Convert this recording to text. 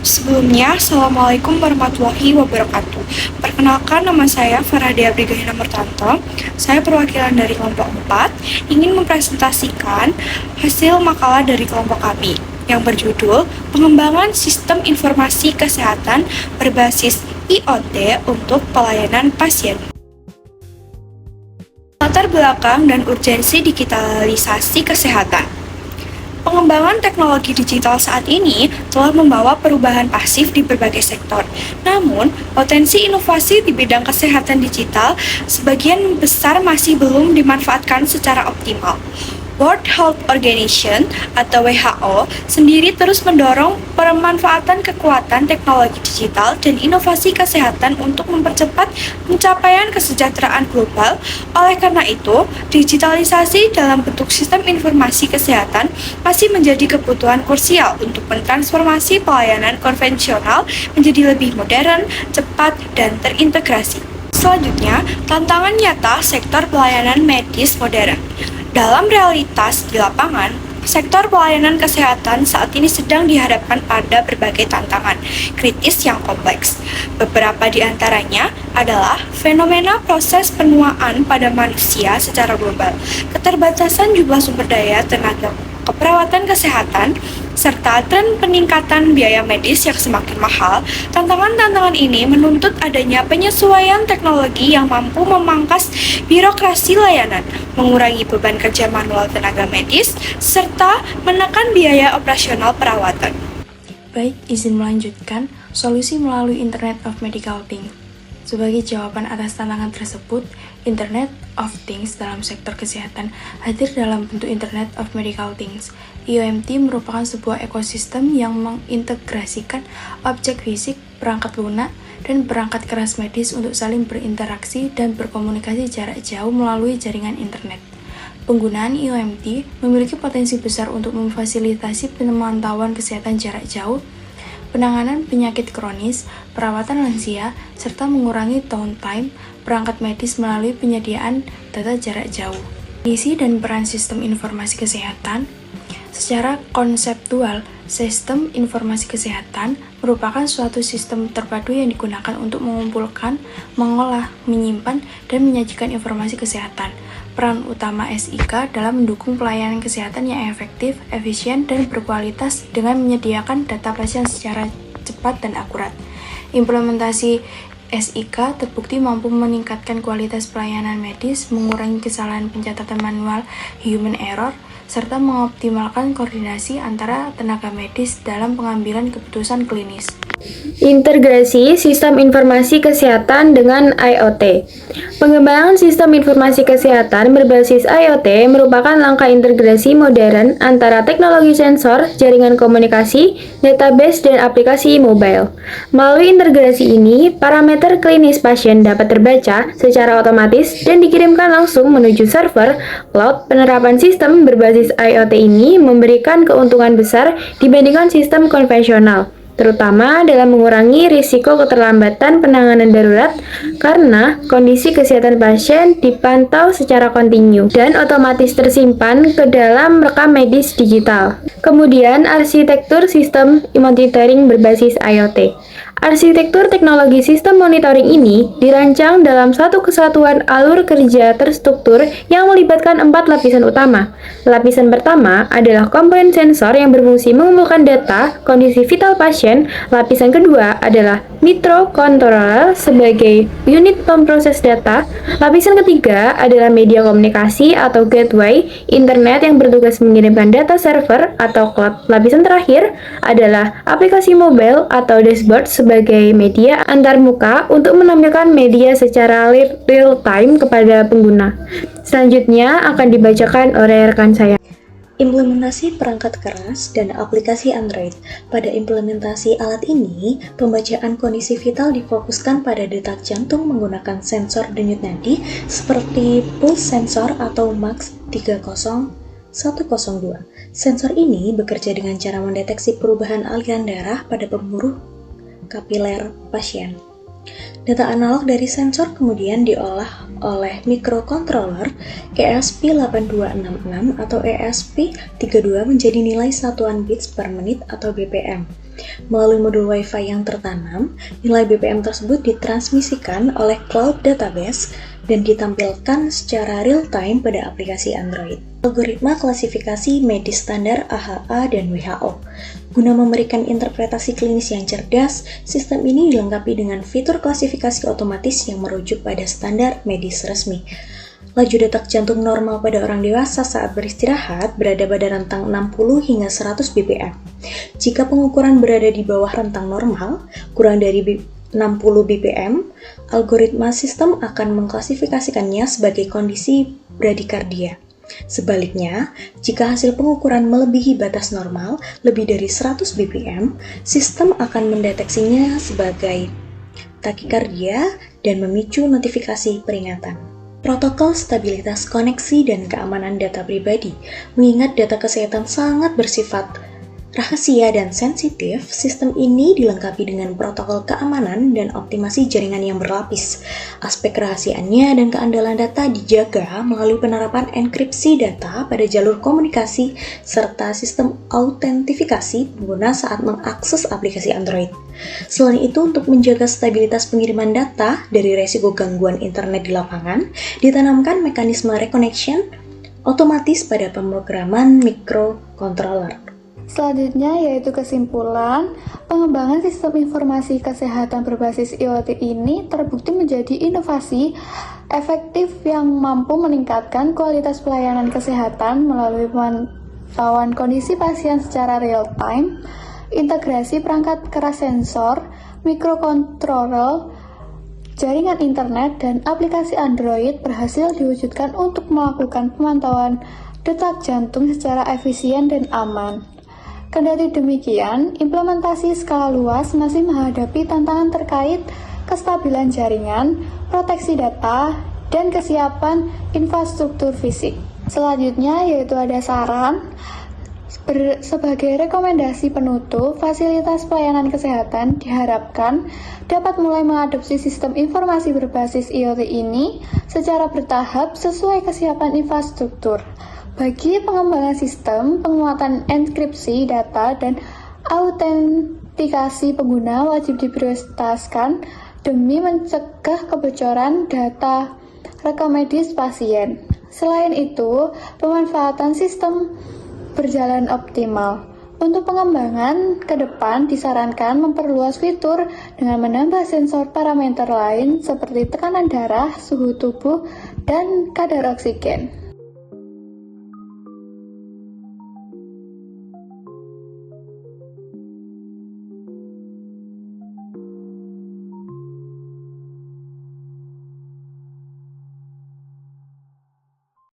Sebelumnya, Assalamualaikum warahmatullahi wabarakatuh. Perkenalkan, nama saya Faradia Brigahina Murtanto. Saya perwakilan dari kelompok 4, ingin mempresentasikan hasil makalah dari kelompok kami yang berjudul Pengembangan Sistem Informasi Kesehatan Berbasis IoT untuk Pelayanan Pasien. Latar belakang dan urgensi digitalisasi kesehatan. Pengembangan teknologi digital saat ini telah membawa perubahan pasif di berbagai sektor. Namun, potensi inovasi di bidang kesehatan digital sebagian besar masih belum dimanfaatkan secara optimal. World Health Organization atau WHO sendiri terus mendorong pemanfaatan kekuatan teknologi digital dan inovasi kesehatan untuk mempercepat pencapaian kesejahteraan global. Oleh karena itu, digitalisasi dalam bentuk sistem informasi kesehatan masih menjadi kebutuhan krusial untuk mentransformasi pelayanan konvensional menjadi lebih modern, cepat, dan terintegrasi. Selanjutnya, tantangan nyata sektor pelayanan medis modern. Dalam realitas di lapangan, sektor pelayanan kesehatan saat ini sedang dihadapkan pada berbagai tantangan kritis yang kompleks. Beberapa di antaranya adalah fenomena proses penuaan pada manusia secara global, keterbatasan jumlah sumber daya tenaga keperawatan kesehatan, serta tren peningkatan biaya medis yang semakin mahal. Tantangan-tantangan ini menuntut adanya penyesuaian teknologi yang mampu memangkas birokrasi layanan, mengurangi beban kerja manual tenaga medis, serta menekan biaya operasional perawatan. Baik, izin melanjutkan, solusi melalui Internet of Medical Things. Sebagai jawaban atas tantangan tersebut, Internet of Things dalam sektor kesehatan hadir dalam bentuk Internet of Medical Things. IoT merupakan sebuah ekosistem yang mengintegrasikan objek fisik, perangkat lunak, dan perangkat keras medis untuk saling berinteraksi dan berkomunikasi jarak jauh melalui jaringan internet. Penggunaan IoT memiliki potensi besar untuk memfasilitasi pemantauan kesehatan jarak jauh, penanganan penyakit kronis, perawatan lansia, serta mengurangi downtime perangkat medis melalui penyediaan data jarak jauh. Isi dan peran sistem informasi kesehatan. Secara konseptual, sistem informasi kesehatan merupakan suatu sistem terpadu yang digunakan untuk mengumpulkan, mengolah, menyimpan, dan menyajikan informasi kesehatan. Peran utama SIK dalam mendukung pelayanan kesehatan yang efektif, efisien, dan berkualitas dengan menyediakan data pasien secara cepat dan akurat. Implementasi SIK terbukti mampu meningkatkan kualitas pelayanan medis, mengurangi kesalahan pencatatan manual, human error, serta mengoptimalkan koordinasi antara tenaga medis dalam pengambilan keputusan klinis. Integrasi sistem informasi kesehatan dengan IoT. Pengembangan sistem informasi kesehatan berbasis IoT merupakan langkah integrasi modern antara teknologi sensor, jaringan komunikasi, database, dan aplikasi mobile. Melalui integrasi ini, parameter klinis pasien dapat terbaca secara otomatis dan dikirimkan langsung menuju server cloud. Penerapan sistem berbasis IoT ini memberikan keuntungan besar dibandingkan sistem konvensional, terutama dalam mengurangi risiko keterlambatan penanganan darurat karena kondisi kesehatan pasien dipantau secara kontinu dan otomatis tersimpan ke dalam rekam medis digital. Kemudian, arsitektur sistem monitoring berbasis IoT. Arsitektur teknologi sistem monitoring ini dirancang dalam satu kesatuan alur kerja terstruktur yang melibatkan 4 lapisan utama. Lapisan pertama adalah komponen sensor yang berfungsi mengumpulkan data kondisi vital pasien. Lapisan kedua adalah microcontroller sebagai unit pemproses data. Lapisan ketiga adalah media komunikasi atau gateway internet yang bertugas mengirimkan data server atau cloud. Lapisan terakhir adalah aplikasi mobile atau dashboard sebagai media antarmuka untuk menampilkan media secara real time kepada pengguna. Selanjutnya akan dibacakan oleh rekan saya. Implementasi perangkat keras dan aplikasi Android. Pada implementasi alat ini, pembacaan kondisi vital difokuskan pada detak jantung menggunakan sensor denyut nadi seperti pulse sensor atau MAX 30102. Sensor ini bekerja dengan cara mendeteksi perubahan aliran darah pada pembuluh kapiler pasien. Data analog dari sensor kemudian diolah oleh microcontroller ESP8266 atau ESP32 menjadi nilai satuan bits per menit atau BPM. Melalui modul Wi-Fi yang tertanam, nilai BPM tersebut ditransmisikan oleh cloud database dan ditampilkan secara real-time pada aplikasi Android. Algoritma klasifikasi medis standar AHA dan WHO. Guna memberikan interpretasi klinis yang cerdas, sistem ini dilengkapi dengan fitur klasifikasi otomatis yang merujuk pada standar medis resmi. Laju detak jantung normal pada orang dewasa saat beristirahat berada pada rentang 60 hingga 100 bpm. Jika pengukuran berada di bawah rentang normal, kurang dari 60 bpm, algoritma sistem akan mengklasifikasikannya sebagai kondisi bradikardia. Sebaliknya, jika hasil pengukuran melebihi batas normal lebih dari 100 bpm, sistem akan mendeteksinya sebagai takikardia dan memicu notifikasi peringatan. Protokol stabilitas koneksi dan keamanan data pribadi. Mengingat data kesehatan sangat bersifat rahasia dan sensitif, sistem ini dilengkapi dengan protokol keamanan dan optimasi jaringan yang berlapis. Aspek kerahasiaannya dan keandalan data dijaga melalui penerapan enkripsi data pada jalur komunikasi serta sistem autentifikasi pengguna saat mengakses aplikasi Android. Selain itu, untuk menjaga stabilitas pengiriman data dari resiko gangguan internet di lapangan, ditanamkan mekanisme reconnection otomatis pada pemrograman microcontroller. Selanjutnya yaitu kesimpulan, pengembangan sistem informasi kesehatan berbasis IoT ini terbukti menjadi inovasi efektif yang mampu meningkatkan kualitas pelayanan kesehatan melalui pemantauan kondisi pasien secara real-time, integrasi perangkat keras sensor, microcontroller, jaringan internet, dan aplikasi Android berhasil diwujudkan untuk melakukan pemantauan detak jantung secara efisien dan aman. Kendati demikian, implementasi skala luas masih menghadapi tantangan terkait kestabilan jaringan, proteksi data, dan kesiapan infrastruktur fisik. Selanjutnya yaitu ada saran sebagai rekomendasi penutup, fasilitas pelayanan kesehatan diharapkan dapat mulai mengadopsi sistem informasi berbasis IoT ini secara bertahap sesuai kesiapan infrastruktur. Bagi pengembangan sistem, penguatan enkripsi data dan autentikasi pengguna wajib diprioritaskan demi mencegah kebocoran data rekam medis pasien. Selain itu, pemanfaatan sistem berjalan optimal. Untuk pengembangan ke depan disarankan memperluas fitur dengan menambah sensor parameter lain seperti tekanan darah, suhu tubuh, dan kadar oksigen.